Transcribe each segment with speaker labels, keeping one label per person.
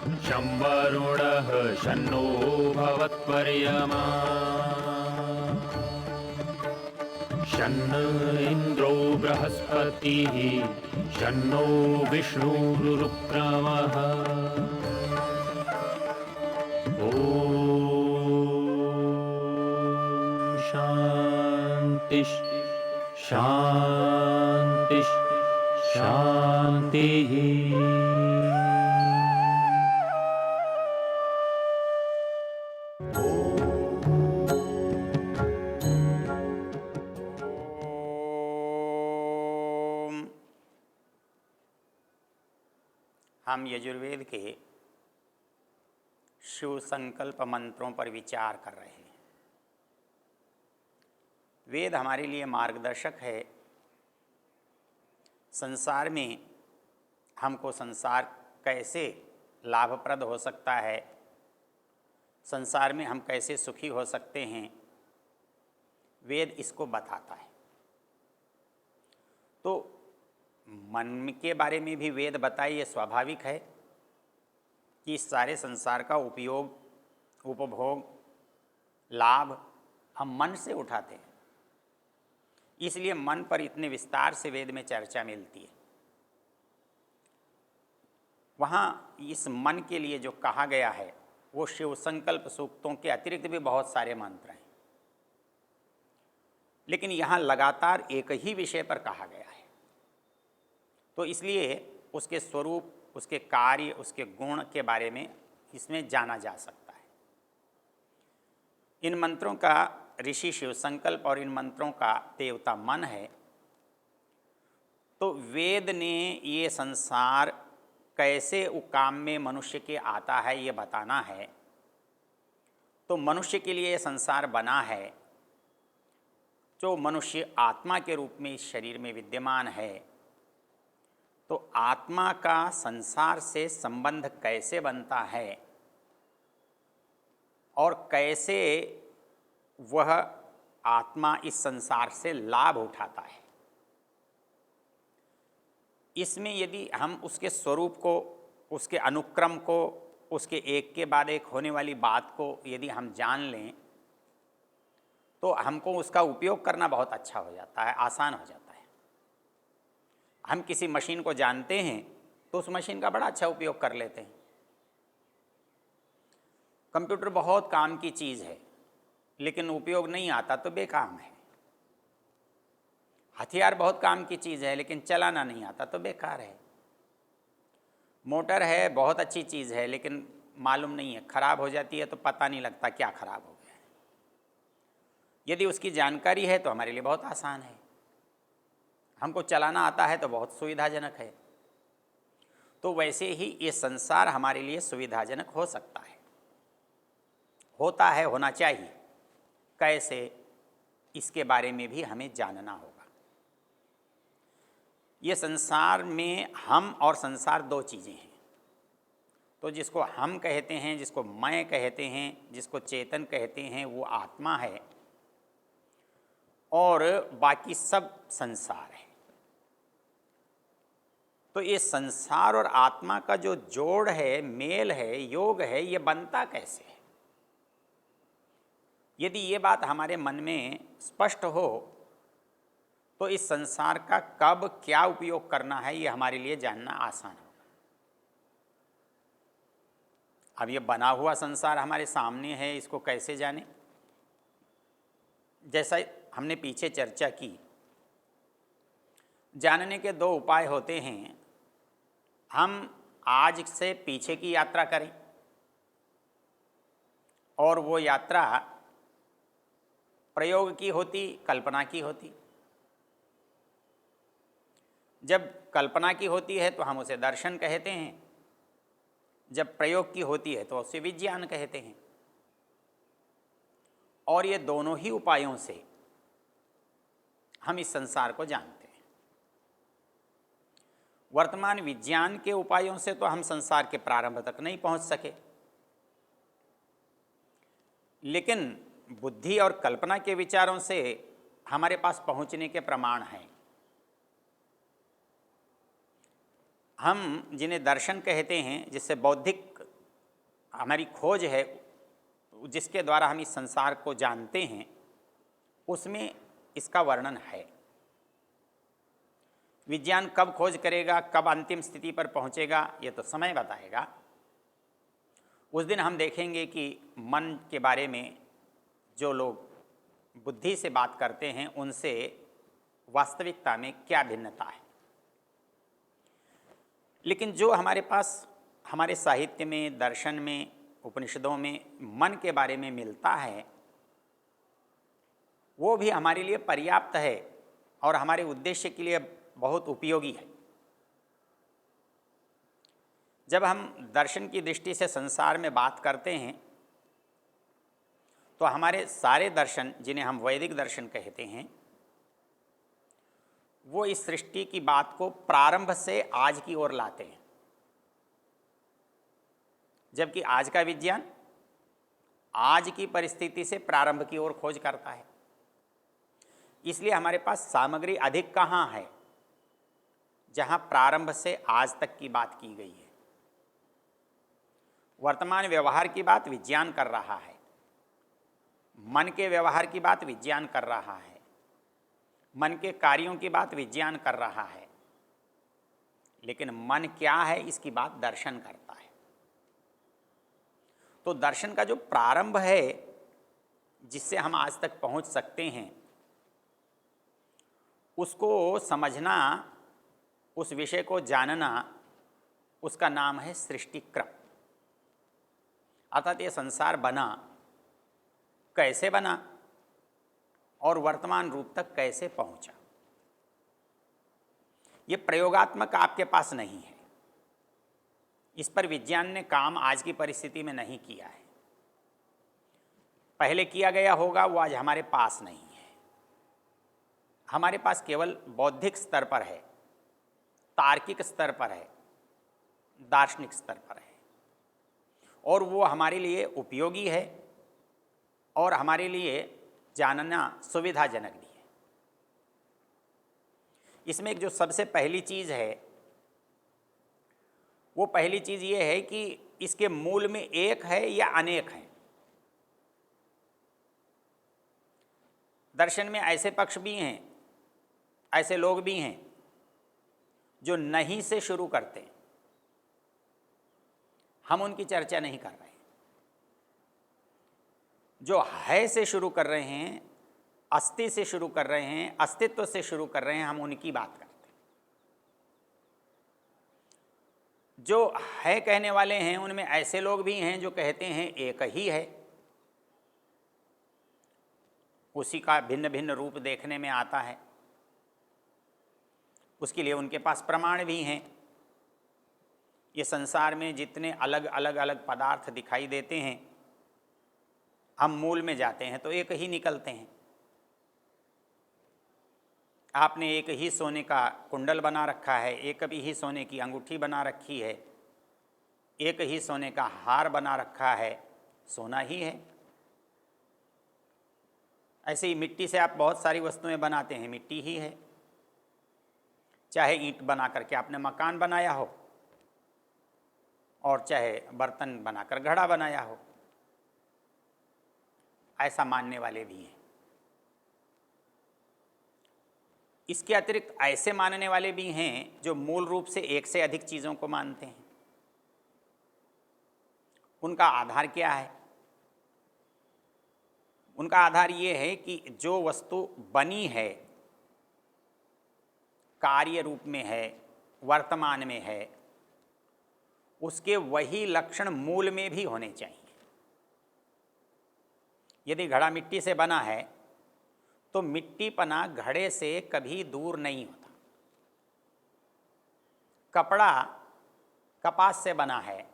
Speaker 1: शं वरुणः शन्नो भवत्वर्यमा शन्न इन्द्रो बृहस्पतिः शन्नो विष्णुरुक्रमः शांति शांति शांति।
Speaker 2: हम यजुर्वेद के शिव संकल्प मंत्रों पर विचार कर रहे हैं। वेद हमारे लिए मार्गदर्शक है। संसार में हमको संसार कैसे लाभप्रद हो सकता है, संसार में हम कैसे सुखी हो सकते हैं, वेद इसको बताता है। तो मन के बारे में भी वेद बताए, ये स्वाभाविक है कि इस सारे संसार का उपयोग, उपभोग, लाभ हम मन से उठाते हैं। इसलिए मन पर इतने विस्तार से वेद में चर्चा मिलती है। वहाँ इस मन के लिए जो कहा गया है वो शिव संकल्प सूक्तों के अतिरिक्त भी बहुत सारे मंत्र हैं, लेकिन यहाँ लगातार एक ही विषय पर कहा गया है। तो इसलिए उसके स्वरूप, उसके कार्य, उसके गुण के बारे में इसमें जाना जा सकता है। इन मंत्रों का ऋषि शिव संकल्प और इन मंत्रों का देवता मन है। तो वेद ने ये संसार कैसे काम में मनुष्य के आता है ये बताना है। तो मनुष्य के लिए ये संसार बना है, जो मनुष्य आत्मा के रूप में इस शरीर में विद्यमान है। तो आत्मा का संसार से संबंध कैसे बनता है और कैसे वह आत्मा इस संसार से लाभ उठाता है, इसमें यदि हम उसके स्वरूप को, उसके अनुक्रम को, उसके एक के बाद एक होने वाली बात को यदि हम जान लें तो हमको उसका उपयोग करना बहुत अच्छा हो जाता है, आसान हो जाता है। हम किसी मशीन को जानते हैं तो उस मशीन का बड़ा अच्छा उपयोग कर लेते हैं। कंप्यूटर बहुत काम की चीज़ है, लेकिन उपयोग नहीं आता तो बेकाम है। हथियार बहुत काम की चीज़ है, लेकिन चलाना नहीं आता तो बेकार है। मोटर है, बहुत अच्छी चीज़ है, लेकिन मालूम नहीं है, खराब हो जाती है तो पता नहीं लगता क्या खराब हो गया है। यदि उसकी जानकारी है तो हमारे लिए बहुत आसान है, हमको चलाना आता है तो बहुत सुविधाजनक है। तो वैसे ही ये संसार हमारे लिए सुविधाजनक हो सकता है, होता है, होना चाहिए। कैसे, इसके बारे में भी हमें जानना होगा। ये संसार में हम और संसार दो चीज़ें हैं। तो जिसको हम कहते हैं, जिसको मैं कहते हैं, जिसको चेतन कहते हैं, वो आत्मा है और बाकी सब संसार है। तो ये संसार और आत्मा का जो जोड़ है, मेल है, योग है, ये बनता कैसे है? यदि ये बात हमारे मन में स्पष्ट हो तो इस संसार का कब क्या उपयोग करना है ये हमारे लिए जानना आसान होगा। अब ये बना हुआ संसार हमारे सामने है, इसको कैसे जाने? जैसा हमने पीछे चर्चा की, जानने के दो उपाय होते हैं। हम आज से पीछे की यात्रा करें और वो यात्रा प्रयोग की होती, कल्पना की होती। जब कल्पना की होती है तो हम उसे दर्शन कहते हैं, जब प्रयोग की होती है तो उसे विज्ञान कहते हैं। और ये दोनों ही उपायों से हम इस संसार को जानते हैं। वर्तमान विज्ञान के उपायों से तो हम संसार के प्रारंभ तक नहीं पहुंच सके, लेकिन बुद्धि और कल्पना के विचारों से हमारे पास पहुंचने के प्रमाण हैं। हम जिन्हें दर्शन कहते हैं, जिससे बौद्धिक हमारी खोज है, जिसके द्वारा हम इस संसार को जानते हैं, उसमें इसका वर्णन है। विज्ञान कब खोज करेगा, कब अंतिम स्थिति पर पहुंचेगा, ये तो समय बताएगा। उस दिन हम देखेंगे कि मन के बारे में जो लोग बुद्धि से बात करते हैं उनसे वास्तविकता में क्या भिन्नता है। लेकिन जो हमारे पास हमारे साहित्य में, दर्शन में, उपनिषदों में मन के बारे में मिलता है, वो भी हमारे लिए पर्याप्त है और हमारे उद्देश्य के लिए बहुत उपयोगी है। जब हम दर्शन की दृष्टि से संसार में बात करते हैं तो हमारे सारे दर्शन, जिन्हें हम वैदिक दर्शन कहते हैं, वो इस सृष्टि की बात को प्रारंभ से आज की ओर लाते हैं, जबकि आज का विज्ञान आज की परिस्थिति से प्रारंभ की ओर खोज करता है। इसलिए हमारे पास सामग्री अधिक कहाँ है जहाँ प्रारंभ से आज तक की बात की गई है। वर्तमान व्यवहार की बात विज्ञान कर रहा है, मन के व्यवहार की बात विज्ञान कर रहा है, मन के कार्यों की बात विज्ञान कर रहा है, लेकिन मन क्या है इसकी बात दर्शन करता है। तो दर्शन का जो प्रारंभ है, जिससे हम आज तक पहुंच सकते हैं, उसको समझना, उस विषय को जानना, उसका नाम है सृष्टिक्रम। अर्थात ये संसार बना, कैसे बना और वर्तमान रूप तक कैसे पहुंचा। ये प्रयोगात्मक आपके पास नहीं है, इस पर विज्ञान ने काम आज की परिस्थिति में नहीं किया है। पहले किया गया होगा, वो आज हमारे पास नहीं है। हमारे पास केवल बौद्धिक स्तर पर है, तार्किक स्तर पर है, दार्शनिक स्तर पर है, और वो हमारे लिए उपयोगी है और हमारे लिए जानना सुविधाजनक भी है। इसमें एक जो सबसे पहली चीज़ है, वो पहली चीज़ ये है कि इसके मूल में एक है या अनेक है। दर्शन में ऐसे पक्ष भी हैं, ऐसे लोग भी हैं जो नहीं से शुरू करते हैं, हम उनकी चर्चा नहीं कर रहे हैं। जो है से शुरू कर रहे हैं, अस्ति से शुरू कर रहे हैं, अस्तित्व से शुरू कर रहे हैं, हम उनकी बात करते हैं। जो है कहने वाले हैं, उनमें ऐसे लोग भी हैं जो कहते हैं एक ही है, उसी का भिन्न भिन्न रूप देखने में आता है, उसके लिए उनके पास प्रमाण भी हैं। ये संसार में जितने अलग अलग अलग पदार्थ दिखाई देते हैं, हम मूल में जाते हैं तो एक ही निकलते हैं। आपने एक ही सोने का कुंडल बना रखा है, एक ही सोने की अंगूठी बना रखी है, एक ही सोने का हार बना रखा है, सोना ही है। ऐसे ही मिट्टी से आप बहुत सारी वस्तुएं बनाते हैं, मिट्टी ही है। चाहे ईंट बना करके आपने मकान बनाया हो और चाहे बर्तन बनाकर घड़ा बनाया हो, ऐसा मानने वाले भी हैं। इसके अतिरिक्त ऐसे मानने वाले भी हैं जो मूल रूप से एक से अधिक चीज़ों को मानते हैं। उनका आधार क्या है? उनका आधार ये है कि जो वस्तु बनी है, कार्य रूप में है, वर्तमान में है, उसके वही लक्षण मूल में भी होने चाहिए। यदि घड़ा मिट्टी से बना है तो मिट्टीपना घड़े से कभी दूर नहीं होता। कपड़ा कपास से बना है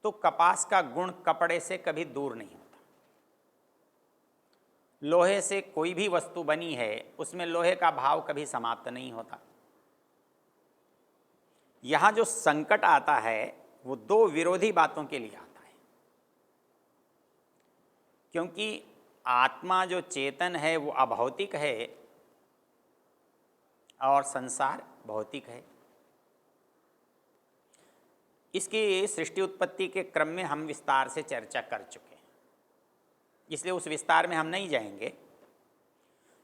Speaker 2: तो कपास का गुण कपड़े से कभी दूर नहीं होता। लोहे से कोई भी वस्तु बनी है, उसमें लोहे का भाव कभी समाप्त नहीं होता। यहाँ जो संकट आता है वो दो विरोधी बातों के लिए आता है, क्योंकि आत्मा जो चेतन है वो अभौतिक है और संसार भौतिक है। इसकी सृष्टि उत्पत्ति के क्रम में हम विस्तार से चर्चा कर चुके हैं, इसलिए उस विस्तार में हम नहीं जाएंगे।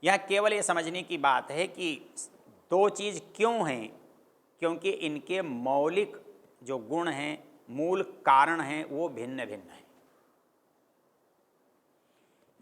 Speaker 2: यह केवल ये समझने की बात है कि दो चीज़ क्यों हैं, क्योंकि इनके मौलिक जो गुण हैं, मूल कारण हैं, वो भिन्न भिन्न हैं।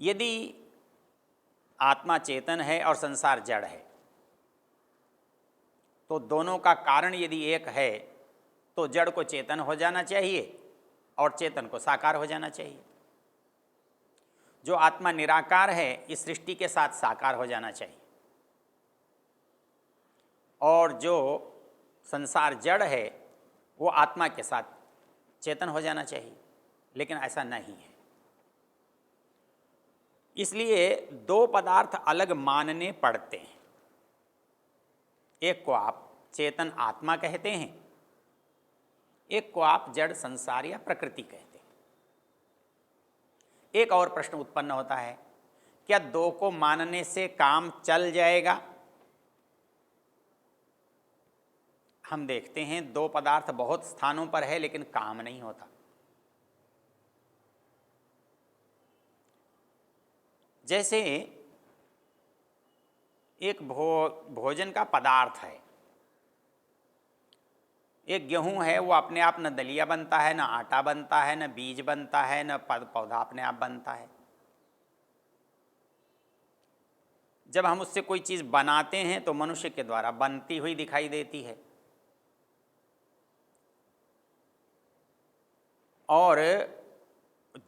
Speaker 2: यदि आत्मा चेतन है और संसार जड़ है, तो दोनों का कारण यदि एक है तो जड़ को चेतन हो जाना चाहिए और चेतन को साकार हो जाना चाहिए। जो आत्मा निराकार है इस सृष्टि के साथ साकार हो जाना चाहिए, और जो संसार जड़ है वो आत्मा के साथ चेतन हो जाना चाहिए, लेकिन ऐसा नहीं है। इसलिए दो पदार्थ अलग मानने पड़ते हैं। एक को आप चेतन आत्मा कहते हैं, एक को आप जड़ संसार या प्रकृति कहते हैं। एक और प्रश्न उत्पन्न होता है, क्या दो को मानने से काम चल जाएगा? हम देखते हैं दो पदार्थ बहुत स्थानों पर है लेकिन काम नहीं होता। जैसे एक भोजन का पदार्थ है, एक गेहूं है, वो अपने आप न दलिया बनता है, न आटा बनता है, न बीज बनता है, न पौधा अपने आप बनता है। जब हम उससे कोई चीज़ बनाते हैं तो मनुष्य के द्वारा बनती हुई दिखाई देती है, और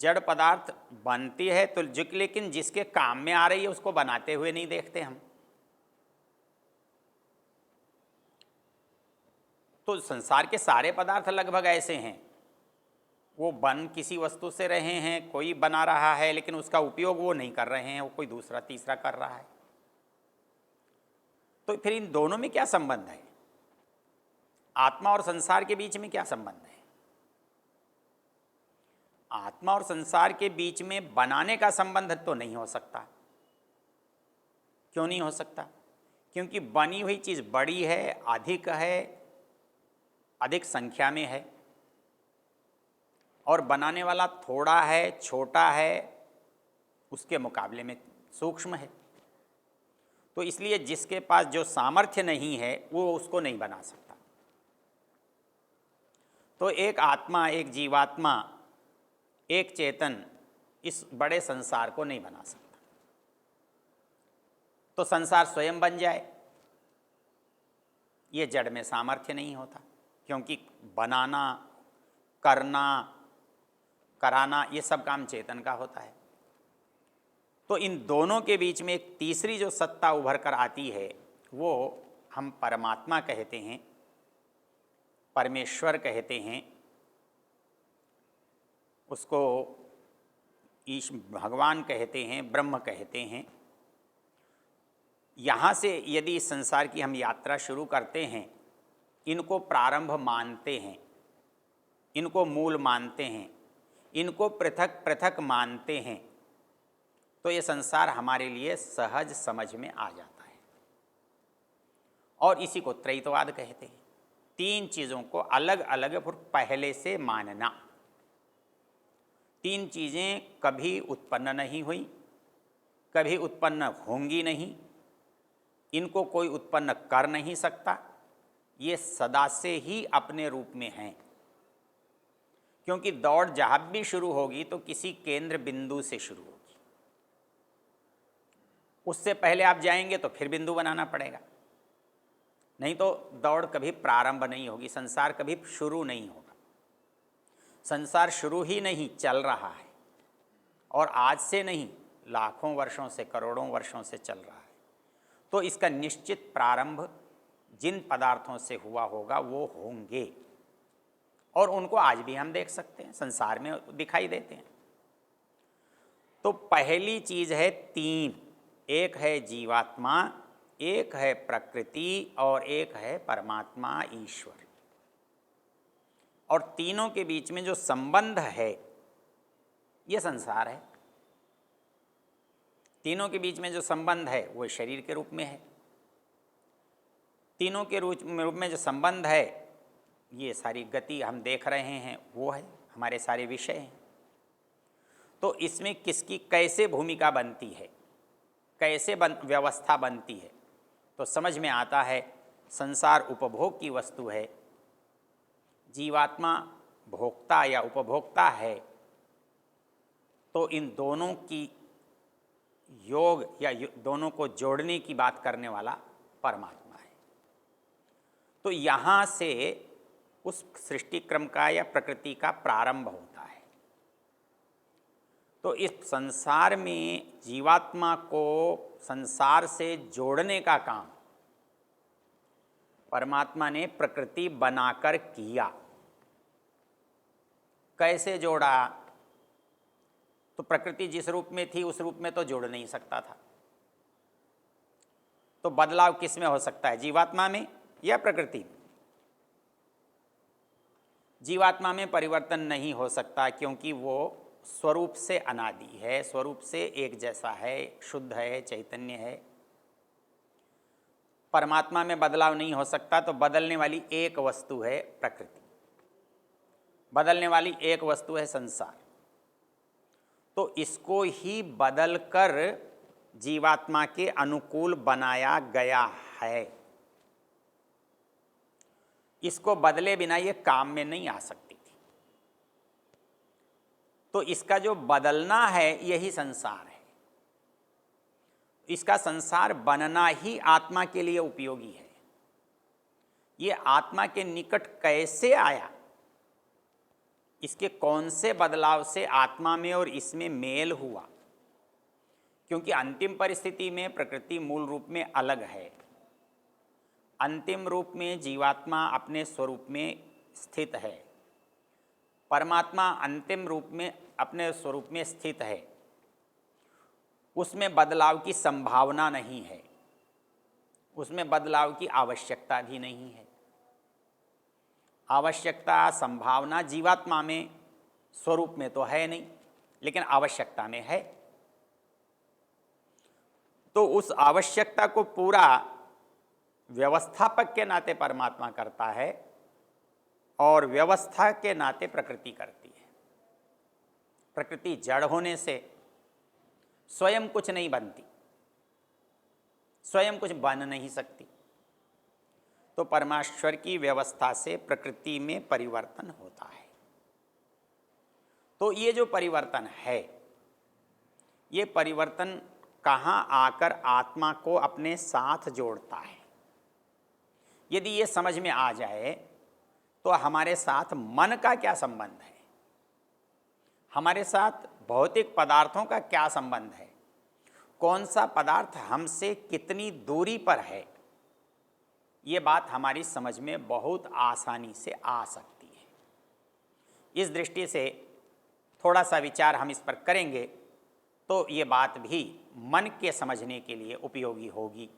Speaker 2: जड़ पदार्थ बनती है तो लेकिन जिसके काम में आ रही है उसको बनाते हुए नहीं देखते हम। तो संसार के सारे पदार्थ लगभग ऐसे हैं, वो बन किसी वस्तु से रहे हैं, कोई बना रहा है लेकिन उसका उपयोग वो नहीं कर रहे हैं, वो कोई दूसरा तीसरा कर रहा है। तो फिर इन दोनों में क्या संबंध है? आत्मा और संसार के बीच में क्या संबंध है? आत्मा और संसार के बीच में बनाने का संबंध तो नहीं हो सकता। क्यों नहीं हो सकता? क्योंकि बनी हुई चीज़ बड़ी है, अधिक है, अधिक संख्या में है, और बनाने वाला थोड़ा है, छोटा है, उसके मुकाबले में सूक्ष्म है। तो इसलिए जिसके पास जो सामर्थ्य नहीं है वो उसको नहीं बना सकता। तो एक आत्मा, एक जीवात्मा, एक चेतन इस बड़े संसार को नहीं बना सकता। तो संसार स्वयं बन जाए, ये जड़ में सामर्थ्य नहीं होता, क्योंकि बनाना, करना, कराना ये सब काम चेतन का होता है। तो इन दोनों के बीच में एक तीसरी जो सत्ता उभर कर आती है वो हम परमात्मा कहते हैं, परमेश्वर कहते हैं, उसको भगवान कहते हैं, ब्रह्म कहते हैं। यहाँ से यदि इस संसार की हम यात्रा शुरू करते हैं, इनको प्रारंभ मानते हैं, इनको मूल मानते हैं, इनको पृथक पृथक मानते हैं, तो ये संसार हमारे लिए सहज समझ में आ जाता है। और इसी को त्रैतवाद कहते हैं। तीन चीज़ों को अलग अलग पहले से मानना। तीन चीज़ें कभी उत्पन्न नहीं हुई, कभी उत्पन्न होंगी नहीं, इनको कोई उत्पन्न कर नहीं सकता, ये सदा से ही अपने रूप में हैं। क्योंकि दौड़ जहाँ भी शुरू होगी तो किसी केंद्र बिंदु से शुरू होगी, उससे पहले आप जाएंगे तो फिर बिंदु बनाना पड़ेगा, नहीं तो दौड़ कभी प्रारंभ नहीं होगी, संसार कभी शुरू नहीं होगा। संसार शुरू ही नहीं, चल रहा है, और आज से नहीं, लाखों वर्षों से, करोड़ों वर्षों से चल रहा है। तो इसका निश्चित प्रारंभ जिन पदार्थों से हुआ होगा वो होंगे, और उनको आज भी हम देख सकते हैं, संसार में दिखाई देते हैं। तो पहली चीज़ है तीन, एक है जीवात्मा, एक है प्रकृति, और एक है परमात्मा ईश्वर। और तीनों के बीच में जो संबंध है ये संसार है। तीनों के बीच में जो संबंध है वो शरीर के रूप में है। तीनों के रूप में जो संबंध है ये सारी गति हम देख रहे हैं वो है, हमारे सारे विषय हैं। तो इसमें किसकी कैसे भूमिका बनती है, कैसे व्यवस्था बनती है, तो समझ में आता है संसार उपभोग की वस्तु है, जीवात्मा भोक्ता या उपभोक्ता है। तो इन दोनों की योग या दोनों को जोड़ने की बात करने वाला परमात्मा है। तो यहाँ से उस सृष्टि क्रम का या प्रकृति का प्रारंभ होता है। तो इस संसार में जीवात्मा को संसार से जोड़ने का काम परमात्मा ने प्रकृति बनाकर किया। कैसे जोड़ा? तो प्रकृति जिस रूप में थी उस रूप में तो जोड़ नहीं सकता था। तो बदलाव किस में हो सकता है, जीवात्मा में या प्रकृति में? जीवात्मा में परिवर्तन नहीं हो सकता, क्योंकि वो स्वरूप से अनादि है, स्वरूप से एक जैसा है, शुद्ध है, चैतन्य है। परमात्मा में बदलाव नहीं हो सकता, तो बदलने वाली एक वस्तु है प्रकृति, बदलने वाली एक वस्तु है संसार। तो इसको ही बदलकर जीवात्मा के अनुकूल बनाया गया है। इसको बदले बिना ये काम में नहीं आ सकती थी। तो इसका जो बदलना है यही संसार है। इसका संसार बनना ही आत्मा के लिए उपयोगी है। ये आत्मा के निकट कैसे आया, इसके कौन से बदलाव से आत्मा में और इसमें मेल हुआ, क्योंकि अंतिम परिस्थिति में प्रकृति मूल रूप में अलग है। अंतिम रूप में जीवात्मा अपने स्वरूप में स्थित है, परमात्मा अंतिम रूप में अपने स्वरूप में स्थित है। उसमें बदलाव की संभावना नहीं है, उसमें बदलाव की आवश्यकता भी नहीं है। आवश्यकता संभावना जीवात्मा में स्वरूप में तो है नहीं, लेकिन आवश्यकता में है। तो उस आवश्यकता को पूरा व्यवस्थापक के नाते परमात्मा करता है और व्यवस्था के नाते प्रकृति करती है। प्रकृति जड़ होने से स्वयं कुछ नहीं बनती, स्वयं कुछ बन नहीं सकती। तो परमेश्वर की व्यवस्था से प्रकृति में परिवर्तन होता है। तो ये जो परिवर्तन है, ये परिवर्तन कहाँ आकर आत्मा को अपने साथ जोड़ता है। यदि ये समझ में आ जाए तो हमारे साथ मन का क्या संबंध है, हमारे साथ भौतिक पदार्थों का क्या संबंध है, कौन सा पदार्थ हमसे कितनी दूरी पर है, ये बात हमारी समझ में बहुत आसानी से आ सकती है। इस दृष्टि से थोड़ा सा विचार हम इस पर करेंगे तो ये बात भी मन के समझने के लिए उपयोगी होगी।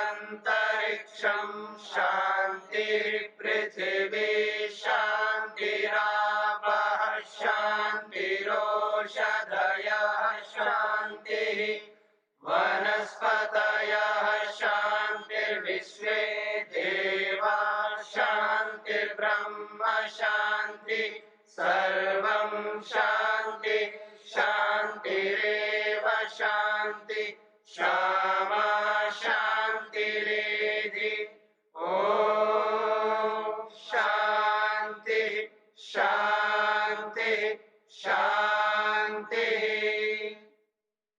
Speaker 3: शांतिरंतरिक्षं शांतिर्पृथिवी शांतिरापः शांतिरोषधयः शांतिः वनस्पतयः शांतिर्विश्वे देवा शांतिर्ब्रह्म शांति सर्वं शांति शांतिरेव शांति क्षमा शांतिरेधि। ओम शांति शांति शांति।